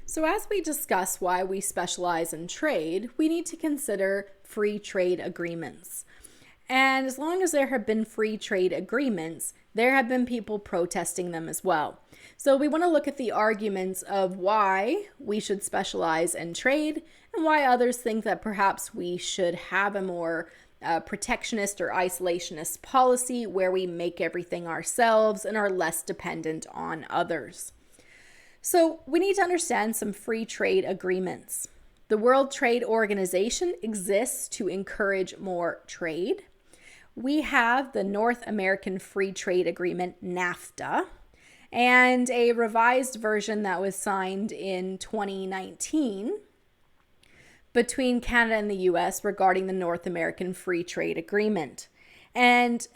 So as we discuss why we specialize in trade, we need to consider free trade agreements. And as long as there have been free trade agreements, there have been people protesting them as well. So we want to look at the arguments of why we should specialize in trade and why others think that perhaps we should have a more protectionist or isolationist policy where we make everything ourselves and are less dependent on others. So we need to understand some free trade agreements. The World Trade Organization exists to encourage more trade. We have the North American Free Trade Agreement, NAFTA, and a revised version that was signed in 2019 between Canada and the US regarding the North American Free Trade Agreement. And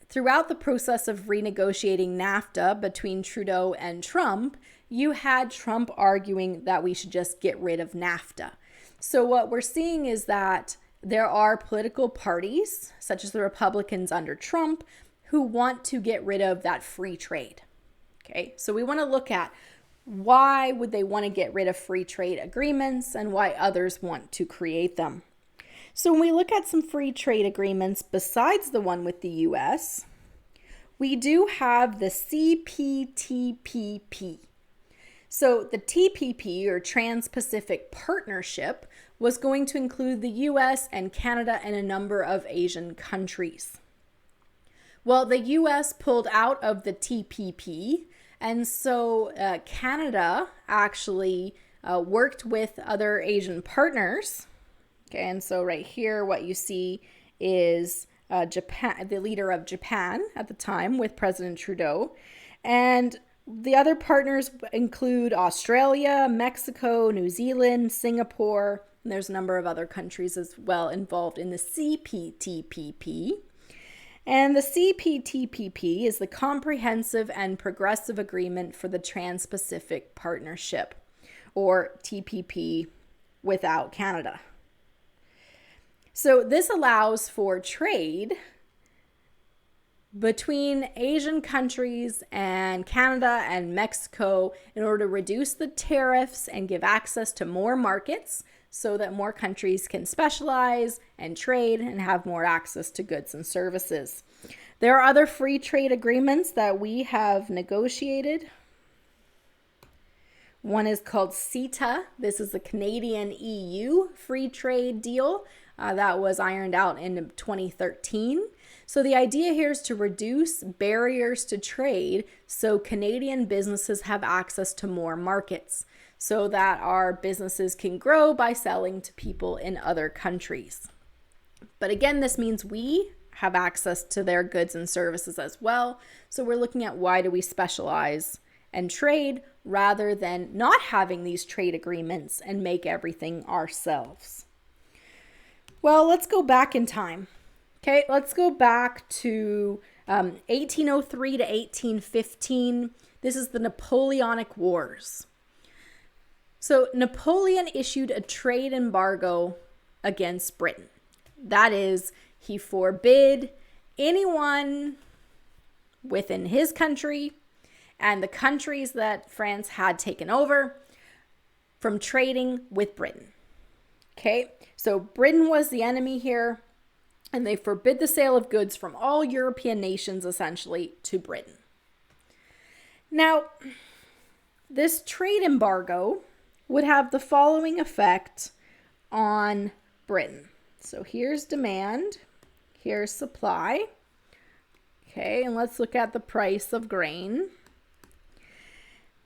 throughout the process of renegotiating NAFTA between Trudeau and Trump, you had Trump arguing that we should just get rid of NAFTA. So what we're seeing is that there are political parties, such as the Republicans under Trump, who want to get rid of that free trade. Okay, so we want to look at why would they want to get rid of free trade agreements and why others want to create them. So when we look at some free trade agreements besides the one with the US, we do have the CPTPP. So the TPP, or Trans-Pacific Partnership, was going to include the US and Canada and a number of Asian countries. Well, the US pulled out of the TPP, and so Canada actually worked with other Asian partners. Okay, and so right here, what you see is Japan, the leader of Japan at the time with President Trudeau, and the other partners include Australia, Mexico, New Zealand, Singapore, and there's a number of other countries as well involved in the CPTPP. And the CPTPP is the Comprehensive and Progressive Agreement for the Trans-Pacific Partnership, or TPP without Canada. So this allows for trade between Asian countries and Canada and Mexico in order to reduce the tariffs and give access to more markets so that more countries can specialize and trade and have more access to goods and services. There are other free trade agreements that we have negotiated. One is called CETA. This is the Canadian EU free trade deal that was ironed out in 2013. So the idea here is to reduce barriers to trade so Canadian businesses have access to more markets so that our businesses can grow by selling to people in other countries. But again, this means we have access to their goods and services as well. So we're looking at why do we specialize and trade rather than not having these trade agreements and make everything ourselves. Well, let's go back in time. Okay, let's go back to 1803 to 1815. This is the Napoleonic Wars. So Napoleon issued a trade embargo against Britain. That is, he forbid anyone within his country and the countries that France had taken over from trading with Britain. Okay, so Britain was the enemy here, and they forbid the sale of goods from all European nations, essentially, to Britain. Now, this trade embargo would have the following effect on Britain. So here's demand, here's supply. Okay, and let's look at the price of grain.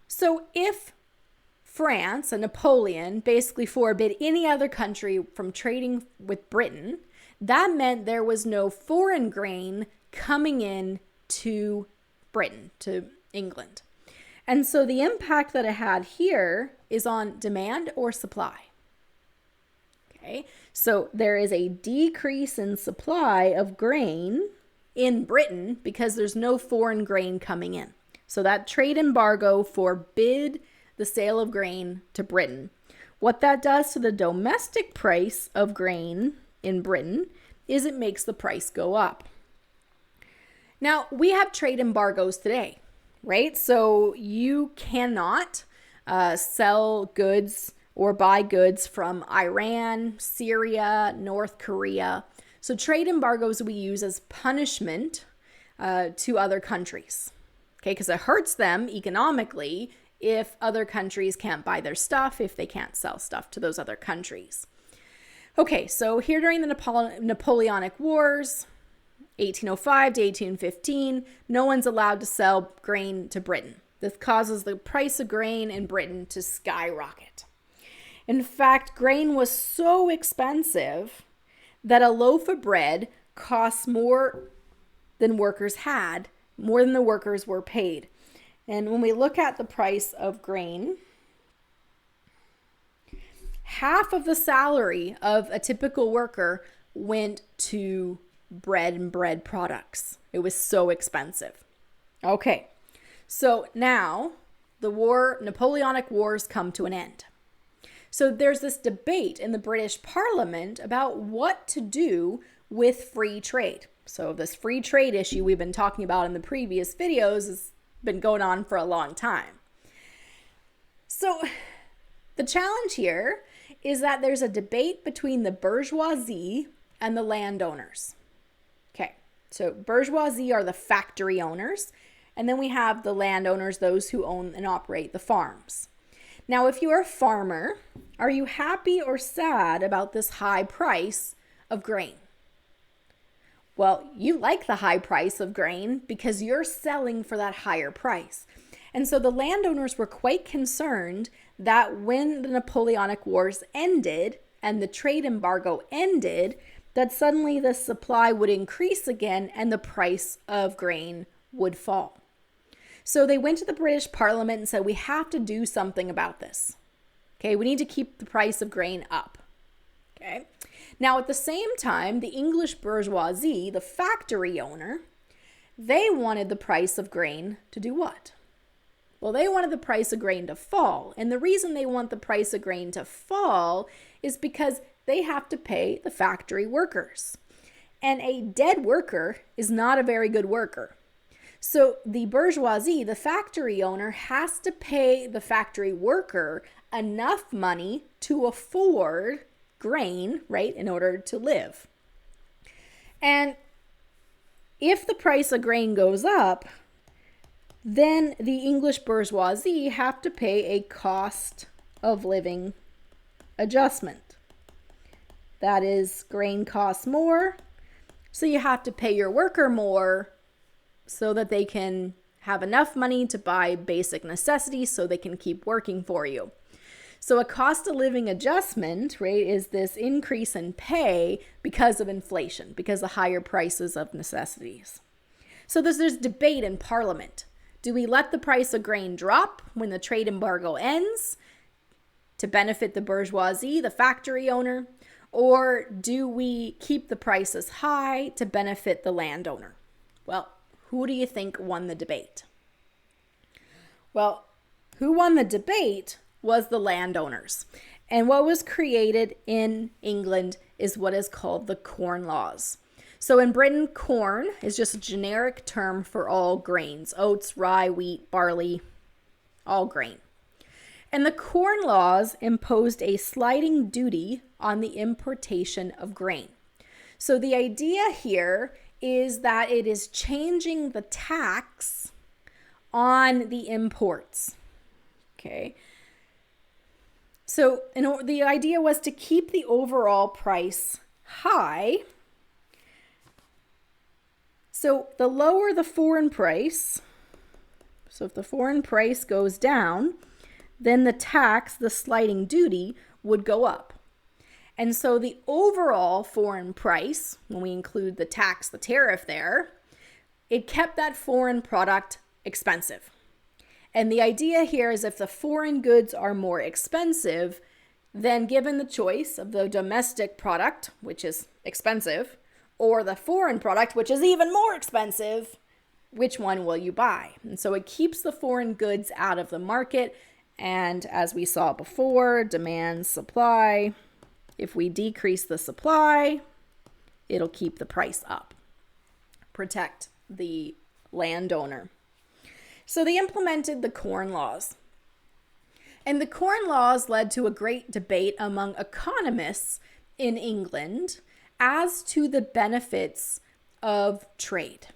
So if France and Napoleon basically forbid any other country from trading with Britain, that meant there was no foreign grain coming in to Britain, to England. And so the impact that it had here is on demand or supply. Okay, so there is a decrease in supply of grain in Britain because there's no foreign grain coming in. So that trade embargo forbid the sale of grain to Britain. What that does to the domestic price of grain in Britain is it makes the price go up. Now, we have trade embargoes today, right? So you cannot sell goods or buy goods from Iran, Syria, North Korea. So trade embargoes we use as punishment to other countries, okay? Because it hurts them economically if other countries can't buy their stuff, if they can't sell stuff to those other countries. Okay, so here during the Napoleonic Wars, 1805 to 1815, no one's allowed to sell grain to Britain. This causes the price of grain in Britain to skyrocket. In fact, grain was so expensive that a loaf of bread costs more than workers had, more than the workers were paid. And when we look at the price of grain, half of the salary of a typical worker went to bread and bread products. It was so expensive. Okay, so now the Napoleonic Wars come to an end. So there's this debate in the British Parliament about what to do with free trade. So this free trade issue we've been talking about in the previous videos has been going on for a long time. So the challenge here is that there's a debate between the bourgeoisie and the landowners. Okay, so bourgeoisie are the factory owners, and then we have the landowners, those who own and operate the farms. Now, if you're a farmer, are you happy or sad about this high price of grain? Well, you like the high price of grain because you're selling for that higher price. And so the landowners were quite concerned that when the Napoleonic Wars ended and the trade embargo ended, that suddenly the supply would increase again and the price of grain would fall. So they went to the British Parliament and said, we have to do something about this. Okay, we need to keep the price of grain up. Okay. Now, at the same time, the English bourgeoisie, the factory owner, they wanted the price of grain to do what? Well, they wanted the price of grain to fall. And the reason they want the price of grain to fall is because they have to pay the factory workers. And a dead worker is not a very good worker. So the bourgeoisie, the factory owner, has to pay the factory worker enough money to afford grain, right, in order to live. And if the price of grain goes up, then the English bourgeoisie have to pay a cost of living adjustment. That is, grain costs more, so you have to pay your worker more so that they can have enough money to buy basic necessities so they can keep working for you. So a cost of living adjustment, right, is this increase in pay because of inflation, because of higher prices of necessities. So there's debate in Parliament. Do we let the price of grain drop when the trade embargo ends to benefit the bourgeoisie, the factory owner, or do we keep the prices high to benefit the landowner? Well, who do you think won the debate? Well, who won the debate was the landowners. And what was created in England is what is called the Corn Laws. So in Britain, corn is just a generic term for all grains: oats, rye, wheat, barley, all grain. And the Corn Laws imposed a sliding duty on the importation of grain. So the idea here is that it is changing the tax on the imports. Okay. So the idea was to keep the overall price high. So the lower the foreign price, so if the foreign price goes down, then the tax, the sliding duty, would go up. And so the overall foreign price, when we include the tax, the tariff there, it kept that foreign product expensive. And the idea here is if the foreign goods are more expensive, then given the choice of the domestic product, which is expensive, or the foreign product, which is even more expensive, which one will you buy? And so it keeps the foreign goods out of the market. And as we saw before, demand, supply. If we decrease the supply, it'll keep the price up. Protect the landowner. So they implemented the Corn Laws. And the Corn Laws led to a great debate among economists in England as to the benefits of trade.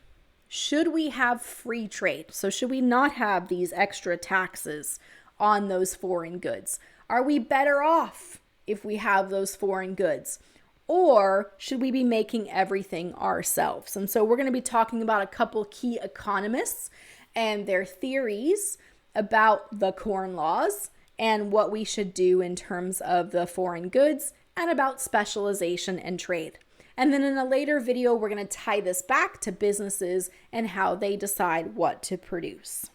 Should we have free trade? So should we not have these extra taxes on those foreign goods? Are we better off if we have those foreign goods? Or should we be making everything ourselves? And so we're going to be talking about a couple key economists and their theories about the Corn Laws and what we should do in terms of the foreign goods and about specialization and trade. And then in a later video, we're going to tie this back to businesses and how they decide what to produce.